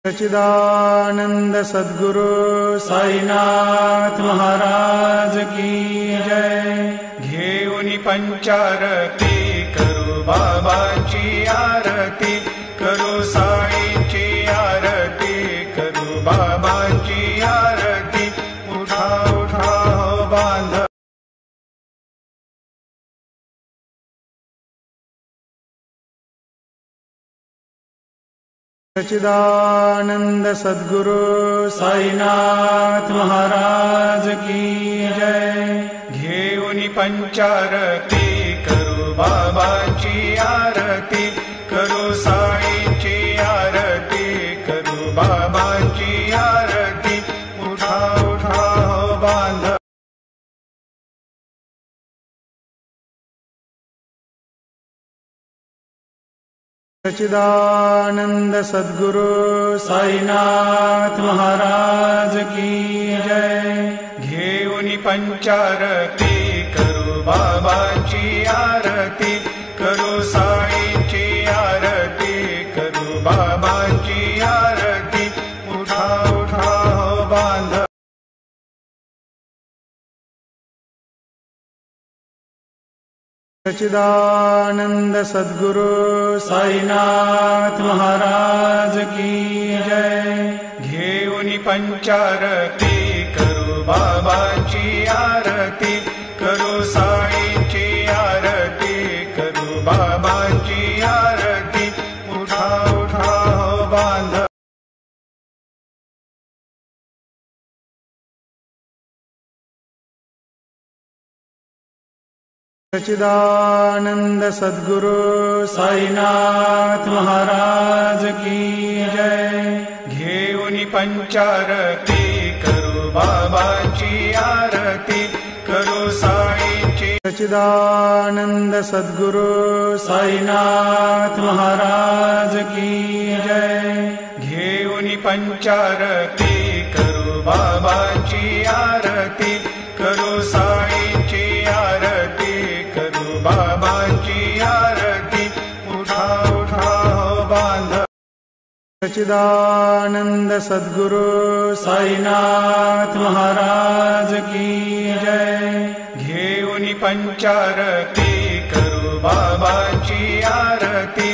सच्चिदानंद सद्गुरु साईनाथ महाराज की जय। घेऊनी पंचारती करू बाबाची आरती, करू साईची आरती, करू बाबाची आरती। उठा उठा हो बांध सच्चिदानंद सद्गुरु साईनाथ महाराज की जय। घेऊनी पंचारती करू बाबाची आरती, करू साईची आरती, करू बाबाची आरती। उठा उठा हो बांध सच्चिदानंद सद्गुरु साईनाथ महाराज की जय। घेऊनी पंचारती करू बाबाची आरती, करू साईची आरती, करू बाबाची आरती। उठा उठा हो बांध सच्चिदानंद सद्गुरु साईनाथ महाराज की जय। घेऊनी पंचारती करू बाबाची आरती, करू साईची आरती, करू बाबाची आरती। उठा उठा हो बांध सच्चिदानंद सद्गुरु साईनाथ महाराज की जय। घेऊनी पंचारती करू बाबाची आरती, करू साईची सच्चिदानंद सद्गुरु साईनाथ महाराज की जय। घेऊनी पंचारती करू बाबाची आरती, करू साईची आरती, करू बाबाची आरती। उठा उठा हो बांध सच्चिदानंद सद्गुरु साईनाथ महाराज की जय। घेऊनी पंचारती करू बाबाची आरती,